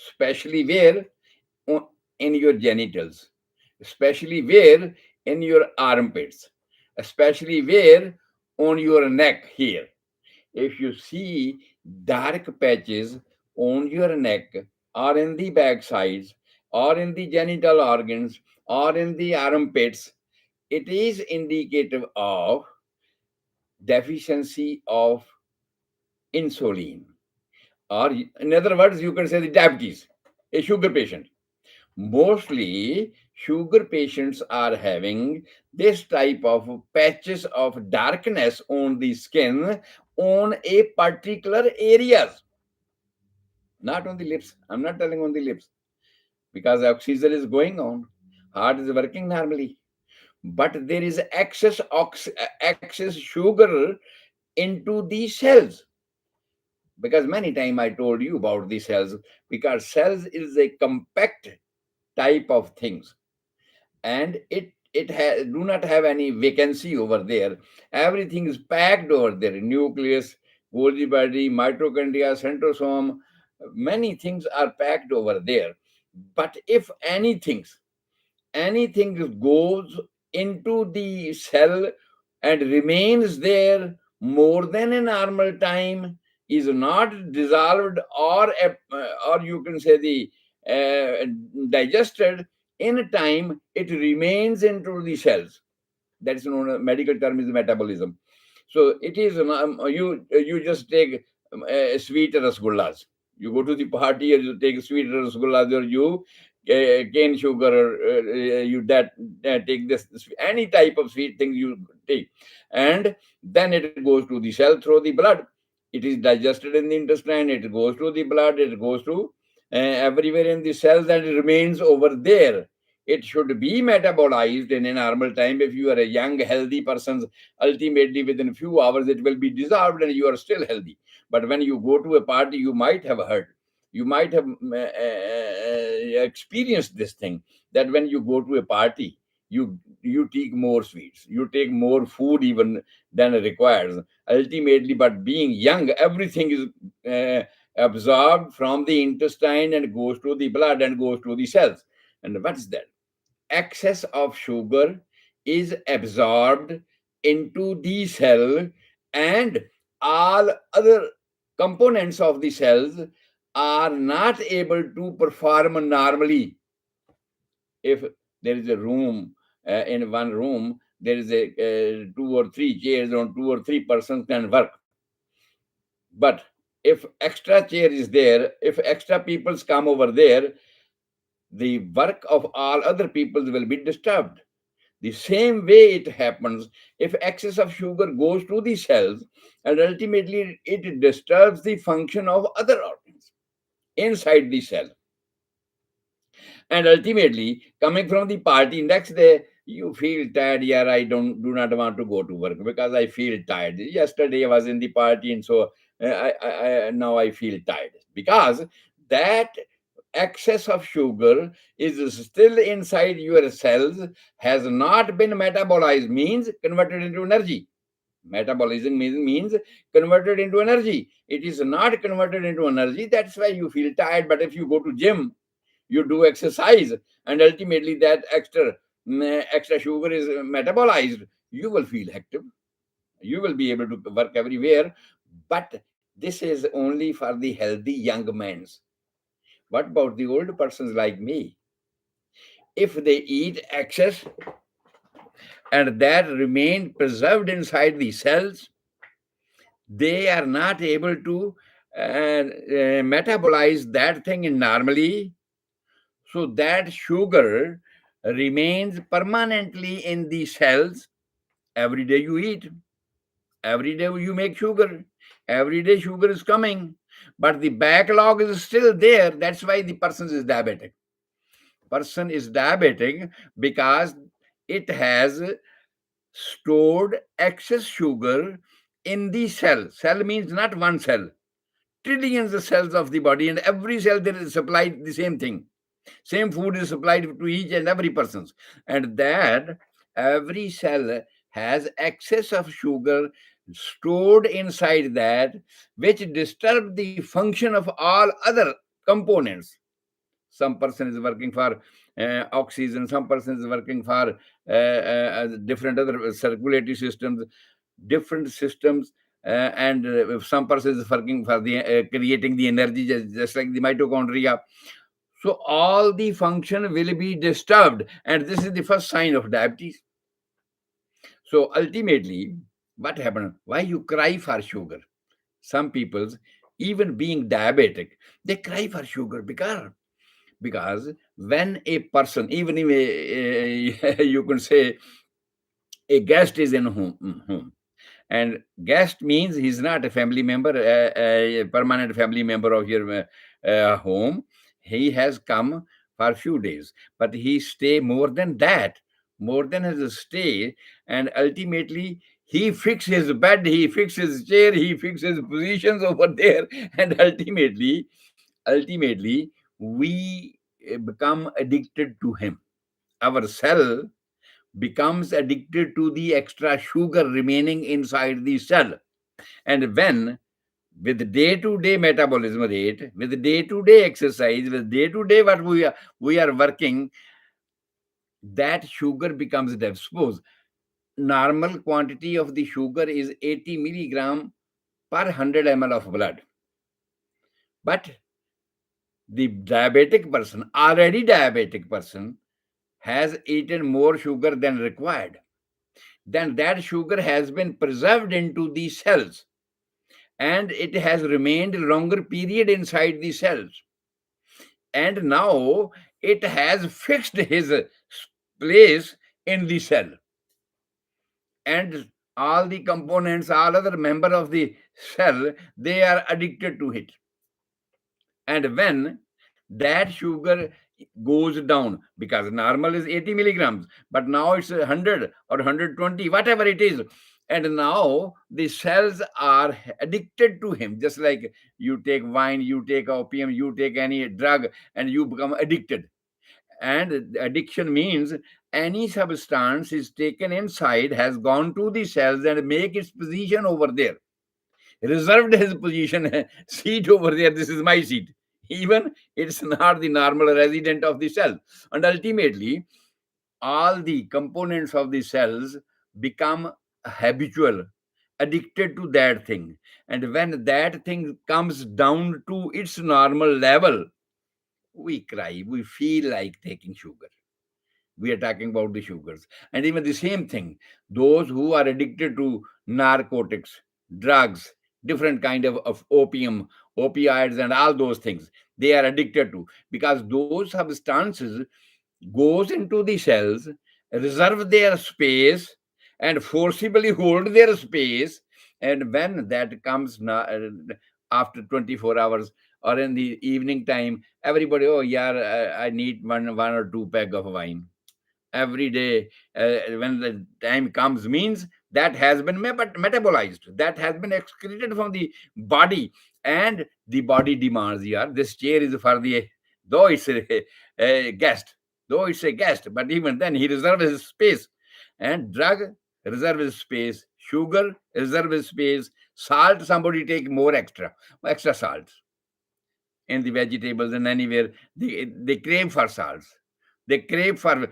especially where in your genitals, especially where in your armpits, especially where on your neck here, if you see dark patches on your neck or in the back sides or in the genital organs or in the armpits, it is indicative of deficiency of insulin. Or, in other words, you can say the diabetes, a sugar patient. Mostly, sugar patients are having this type of patches of darkness on the skin on a particular areas, not on the lips. I'm not telling on the lips, because oxygen is going on, heart is working normally, but there is excess sugar into the cells. Because many time I told you about the cells, because cells is a compact type of things, and it do not have any vacancy over there. Everything is packed over there: nucleus, Golgi body, mitochondria, centrosome. Many things are packed over there. But if anything goes into the cell and remains there more than a normal time, is not dissolved or you can say the digested in time, it remains into the cells. That is known, a medical term is metabolism. So it is, you just take sweet rasgullas. You go to the party and you take sweet rasgullas, or you cane sugar, or you that take this any type of sweet thing you take, and then it goes to the cell through the blood. It is digested in the intestine. It goes to the blood. It goes to everywhere in the cells, and it remains over there it should be metabolized in a normal time. If you are a young, healthy person, ultimately within a few hours it will be dissolved and you are still healthy. But when you go to a party, you might have heard, you might have experienced this thing, that when you go to a party, you take more sweets, you take more food even than requires. Ultimately, but being young, everything is absorbed from the intestine and goes to the blood and goes to the cells. And what is that? Excess of sugar is absorbed into the cell, and all other components of the cells are not able to perform normally. If there is a room, in one room there is a two or three chairs, or two or three persons can work. But if extra chair is there, if extra peoples come over there, the work of all other peoples will be disturbed. The same way it happens if excess of sugar goes to the cells, and ultimately it disturbs the function of other organs inside the cell. And ultimately, coming from the party, next day you feel tired. Yeah, I do not want to go to work because I feel tired. Yesterday I was in the party, and so now I feel tired, because that excess of sugar is still inside your cells, has not been metabolized, means converted into energy. Metabolism means converted into energy. It is not converted into energy. That's why you feel tired. But if you go to gym, you do exercise, and ultimately that extra sugar is metabolized, you will feel active, you will be able to work everywhere. But this is only for the healthy young men. What about the old persons like me? If they eat excess and that remain preserved inside the cells, they are not able to metabolize that thing normally. So that sugar remains permanently in the cells. Every day you eat, every day you make sugar, every day sugar is coming, but the backlog is still there. That's why the person is diabetic. Person is diabetic because it has stored excess sugar in the cell. Cell means not one cell, trillions of cells of the body, and every cell there is supplied the same thing. Same food is supplied to each and every person, and that every cell has excess of sugar stored inside that, which disturb the function of all other components. Some person is working for oxygen, some person is working for different other circulatory systems, different systems, and some person is working for the creating the energy, just like the mitochondria. So all the function will be disturbed, and this is the first sign of diabetes. So ultimately, what happened? Why you cry for sugar? Some people, even being diabetic, they cry for sugar because when a person, even if you can say a guest is in home, and guest means he's not a family member, a permanent family member of your home. He has come for a few days, but he stay more than that, more than his stay, and ultimately he fixes his bed, he fixes his chair, he fixes positions over there, and ultimately we become addicted to him. Our cell becomes addicted to the extra sugar remaining inside the cell. And when, with day-to-day metabolism rate, with day-to-day exercise, with day-to-day what we are working, that sugar becomes dead. Suppose normal quantity of the sugar is 80 milligram per 100 ml of blood. But the diabetic person, already diabetic person, has eaten more sugar than required. Then that sugar has been preserved into the cells, and it has remained longer period inside the cells, and now it has fixed his place in the cell, and all the components, all other member of the cell, they are addicted to it. And when that sugar goes down, because normal is 80 milligrams, but now it's 100 or 120, whatever it is. And now the cells are addicted to him, just like you take wine, you take opium, you take any drug, and you become addicted. And addiction means any substance is taken inside, has gone to the cells and make its position over there, reserved his position, seat over there. This is my seat. Even it's not the normal resident of the cell. And ultimately, all the components of the cells become habitual, addicted to that thing. And when that thing comes down to its normal level, we cry, we feel like taking sugar. We are talking about the sugars. And even the same thing, those who are addicted to narcotics, drugs, different kind of opium, opioids, and all those things, they are addicted to, because those substances goes into the cells, reserve their space, and forcibly hold their space. And when that comes after 24 hours or in the evening time, everybody, oh yeah, I need one or two peg of wine every day. When the time comes, means that has been metabolized, that has been excreted from the body. And the body demands, yeah, this chair is for the, though it's a guest, though it's a guest, but even then he reserves his space. And drug reserve his space, sugar reserve his space, salt somebody take more extra salt in the vegetables and anywhere. They crave for salts, they crave for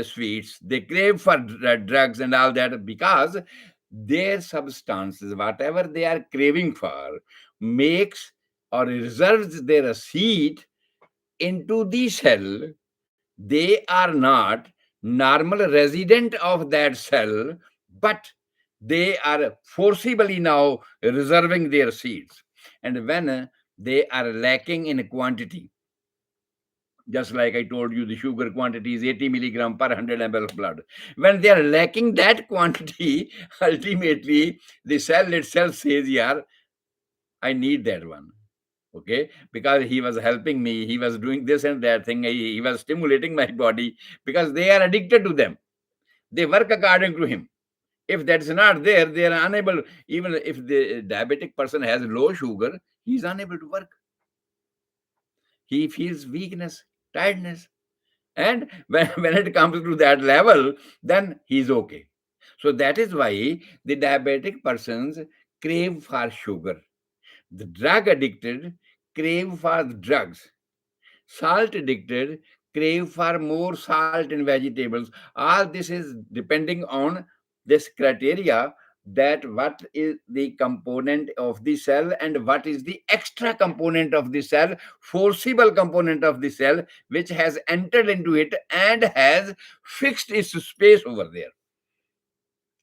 sweets, they crave for drugs and all that, because their substances, whatever they are craving for, makes or reserves their seat into the cell. They are not normal resident of that cell, but they are forcibly now reserving their seats. And when they are lacking in quantity, just like I told you, the sugar quantity is 80 milligram per 100 ml of blood. When they are lacking that quantity, ultimately the cell itself says, yeah, I need that one. Okay, because he was helping me, he was doing this and that thing, he was stimulating my body, because they are addicted to them. They work according to him. If that's not there, they are unable. Even if the diabetic person has low sugar, he's unable to work. He feels weakness, tiredness. And when it comes to that level, then he's okay. So that is why the diabetic persons crave for sugar. The drug addicted crave for drugs. Salt addicted crave for more salt in vegetables. All this is depending on this criteria, that what is the component of the cell and what is the extra component of the cell, forcible component of the cell, which has entered into it and has fixed its space over there.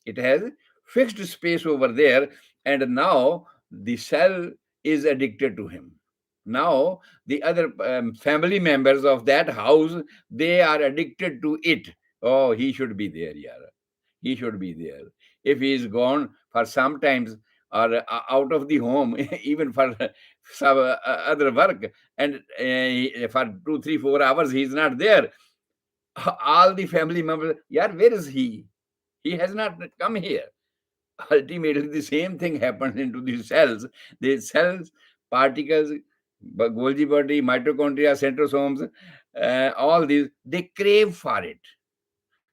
It has fixed space over there, and now the cell is addicted to him. Now the other family members of that house, they are addicted to it. Oh, he should be there, yeah, he should be there. If he is gone for sometimes, or out of the home, even for some other work, and for 2 3 4 hours he is not there, all the family members, yeah, where is he? He has not come here. Ultimately the same thing happens into the cells. The cells, particles, Golgi body, mitochondria, centrosomes, all these, they crave for it.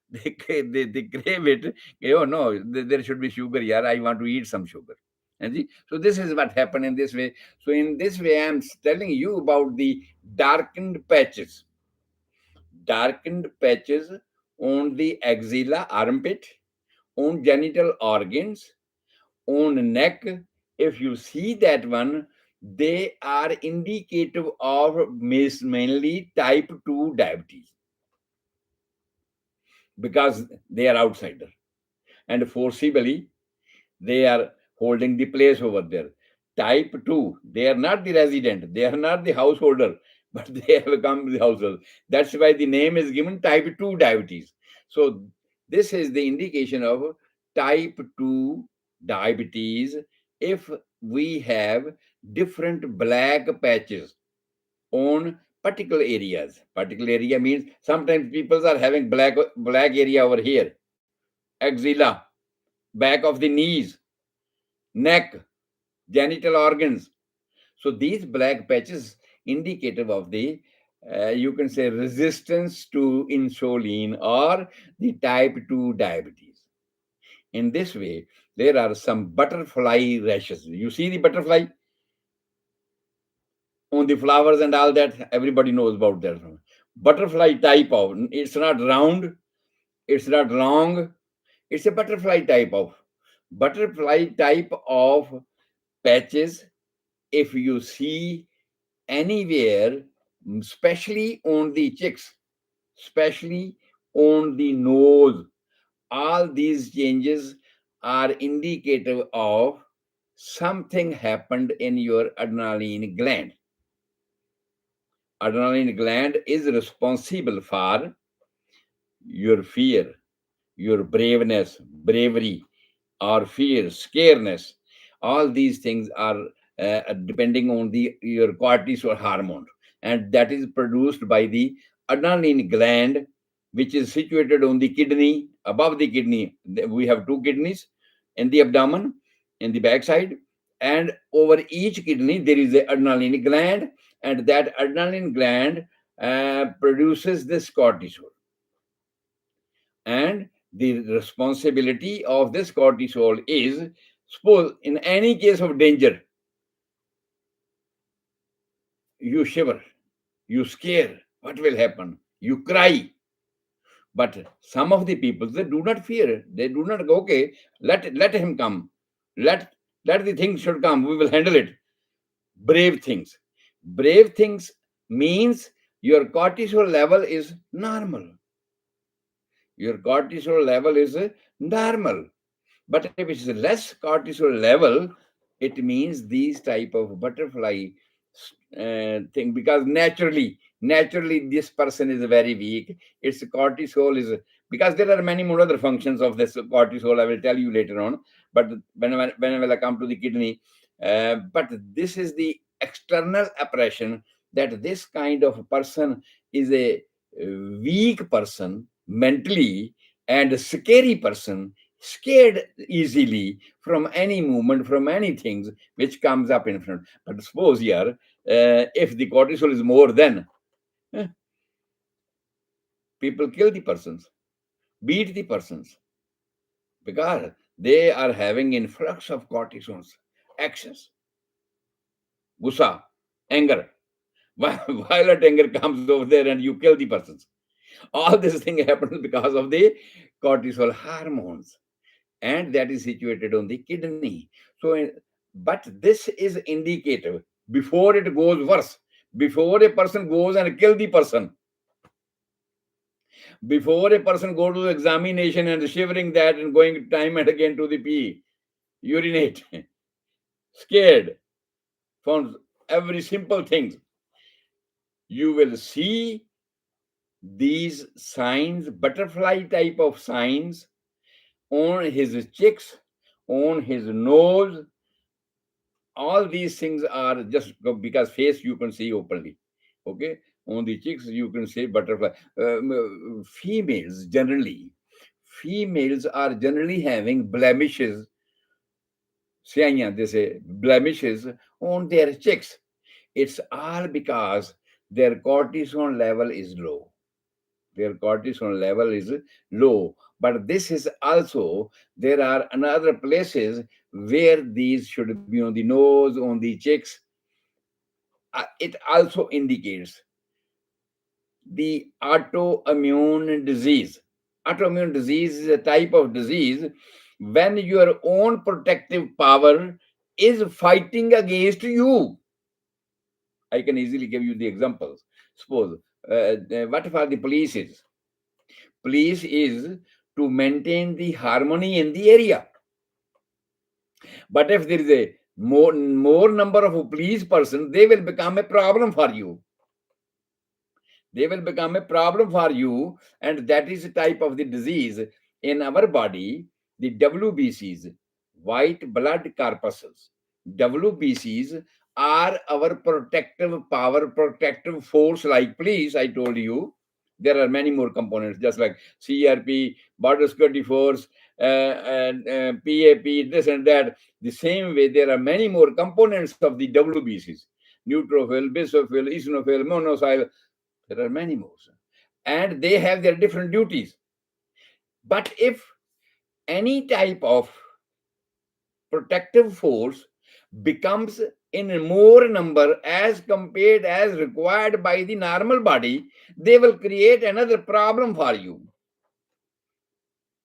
They crave it. Oh no, there should be sugar here, I want to eat some sugar. And see, so this is what happened in this way. So in this way, I'm telling you about the darkened patches. Darkened patches on the axilla, armpit, on genital organs, on neck. If you see that one, they are indicative of mainly type 2 diabetes, because they are outsider, and forcibly they are holding the place over there. Type 2, they are not the resident, they are not the householder, but they have become the household. That's why the name is given type 2 diabetes. So this is the indication of type 2 diabetes. If we have different black patches on particle areas. Particle area means sometimes people are having black area over here, axilla, back of the knees, neck, genital organs. So these black patches indicative of the you can say resistance to insulin or the type 2 diabetes. In this way, there are some butterfly rashes. You see the butterfly on the flowers and all that. Everybody knows about that. Butterfly type of. It's not round. It's not long. It's a butterfly type of patches. If you see anywhere, especially on the chicks, especially on the nose, all these changes are indicative of something happened in your adrenaline gland. Adrenaline gland is responsible for your fear, your bravery, or fear, scareness. All these things are depending on the your cortisol hormone, and that is produced by the adrenaline gland, which is situated on the kidney, above the kidney. We have two kidneys in the abdomen, in the backside, and over each kidney there is a adrenaline gland, and that adrenaline gland produces this cortisol. And the responsibility of this cortisol is, suppose in any case of danger, you shiver, you scare, what will happen? You cry. But some of the people, they do not fear. They do not go, okay, let him come. Let let the things should come. We will handle it. Brave things. Brave things means your cortisol level is normal. Your cortisol level is normal. But if it's less cortisol level, it means these type of butterfly thing, because naturally this person is very weak. Its cortisol is, because there are many more other functions of this cortisol. I will tell you later on. But when I come to the kidney, but this is the external oppression, that this kind of person is a weak person mentally, and a scary person, scared easily from any movement, from any things which comes up in front. But suppose here, if the cortisol is more, then eh, people kill the persons, beat the persons, because they are having influx of cortisons, actions, gussa, anger. Violent anger comes over there and you kill the persons. All this thing happens because of the cortisol hormones, and that is situated on the kidney. So, but this is indicative before it goes worse, before a person goes and kill the person, before a person go to examination and shivering that and going time and again to the pee, urinate, scared, from every simple things, you will see these signs, butterfly type of signs on his cheeks, on his nose. All these things are just because face you can see openly. Okay, on the cheeks you can see butterfly. Females generally, females are generally having blemishes, they say blemishes on their cheeks. It's all because their cortisol level is low. Their cortisol level is low. But this is also, there are another places where these should be on the nose, on the cheeks. It also indicates the autoimmune disease. Autoimmune disease is a type of disease when your own protective power is fighting against you. I can easily give you the examples. Suppose, what for the police is? Police is to maintain the harmony in the area. But if there is a more number of police persons, they will become a problem for you. They will become a problem for you, and that is a type of the disease in our body. The WBCs, white blood corpuscles, WBCs are our protective power, protective force. Like police, I told you, there are many more components, just like CRP, Border Security Force, and PAP, this and that. The same way, there are many more components of the WBCs: neutrophil, basophil, eosinophil, monocyl. There are many more, and they have their different duties. But if any type of protective force becomes in more number as compared as required by the normal body, they will create another problem for you.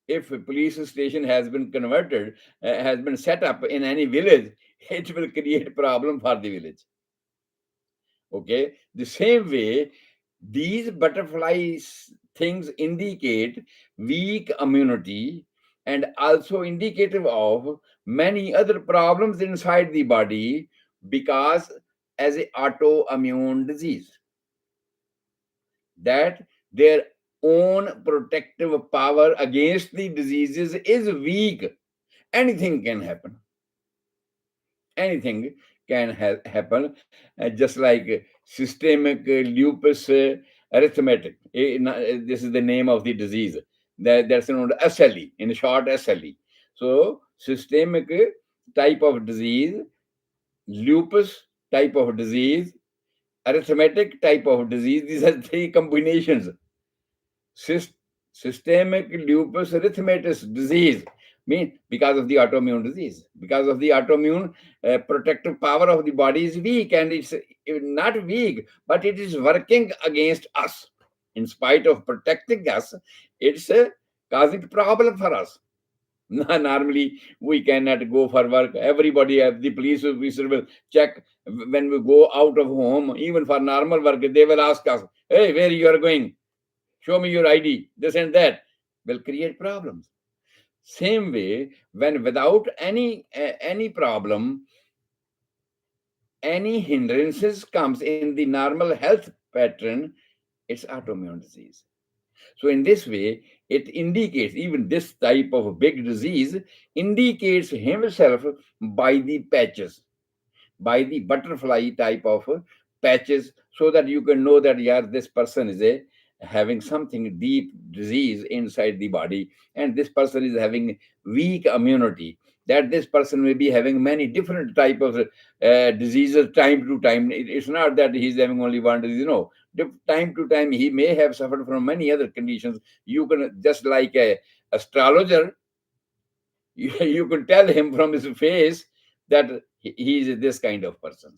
If a police station has been converted, has been set up in any village, it will create problem for the village. Okay, the same way, these butterflies things indicate weak immunity and also indicative of many other problems inside the body, because as a autoimmune disease, that their own protective power against the diseases is weak. Anything can happen. Anything can happen, just like systemic lupus erythematosus. This is the name of the disease. That's known as SLE, in short, SLE. So, systemic type of disease, lupus type of disease, arithmetic type of disease. These are three combinations. Syst- Systemic lupus erythematosus disease mean because of the autoimmune disease, because of the autoimmune, protective power of the body is weak, and it's not weak, but it is working against us. In spite of protecting us, it's causing problem for us. Normally, we cannot go for work. Everybody, the police officer will check when we go out of home. Even for normal work, they will ask us, "Hey, where you are going? Show me your ID." This and that will create problems. Same way, when without any problem, any hindrances comes in the normal health pattern, it's autoimmune disease. So in this way, it indicates, even this type of big disease indicates himself by the patches, by the butterfly type of patches, so that you can know that, yeah, this person is a having something deep disease inside the body, and this person is having weak immunity, that this person may be having many different type of diseases time to time. It's not that he's having only one disease. No, time to time he may have suffered from many other conditions. You can, just like a astrologer, you could tell him from his face that he is this kind of person.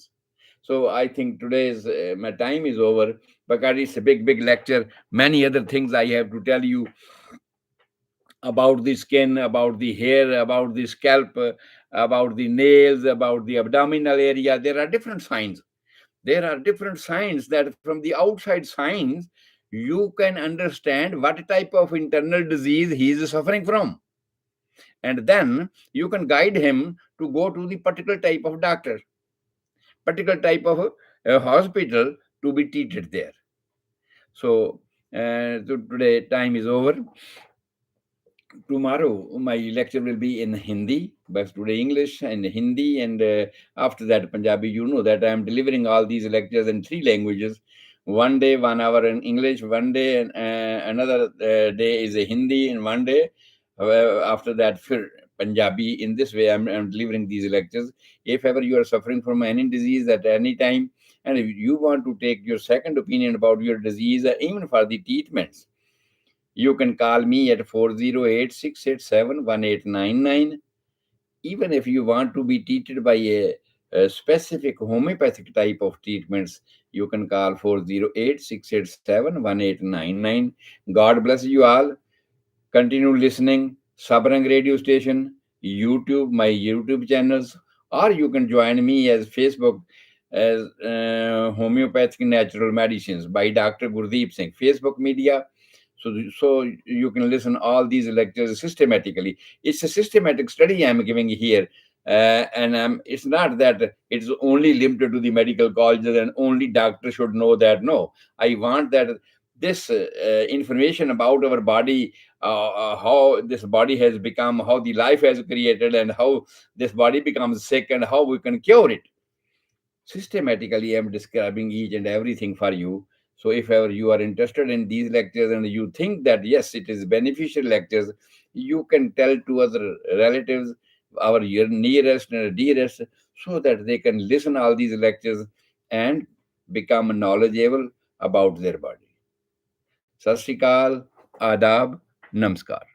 So I think today's my time is over, because it's a big lecture. Many other things I have to tell you about the skin, about the hair, about the scalp, about the nails, about the abdominal area. There are different signs. There are different signs that from the outside signs you can understand what type of internal disease he is suffering from, and then you can guide him to go to the particular type of doctor, particular type of hospital to be treated there. So, today time is over. Tomorrow my lecture will be in Hindi, but today English and Hindi, and after that Punjabi. You know that I am delivering all these lectures in three languages. One day, 1 hour in English. One day, and another day is a Hindi, and one day after that for Punjabi. In this way, I'm delivering these lectures. If ever you are suffering from any disease at any time, and if you want to take your second opinion about your disease, even for the treatments, you can call me at 408-687-1899. Even if you want to be treated by a specific homeopathic type of treatments, you can call 408-687-1899. God bless you all. Continue listening. Sabrang Radio Station, YouTube, my YouTube channels, or you can join me as Facebook as Homeopathic Natural Medicines by Dr. Gurdeep Singh, Facebook media. So you can listen all these lectures systematically. It's a systematic study I'm giving here, and it's not that it's only limited to the medical colleges and only doctors should know that. No, I want that this information about our body, how this body has become, how the life has created, and how this body becomes sick, and how we can cure it. Systematically, I'm describing each and everything for you. So if ever you are interested in these lectures and you think that yes, it is beneficial lectures, you can tell to other relatives, our nearest and dearest, so that they can listen all these lectures and become knowledgeable about their body. Sat Sri Akal, Adab, Namaskar.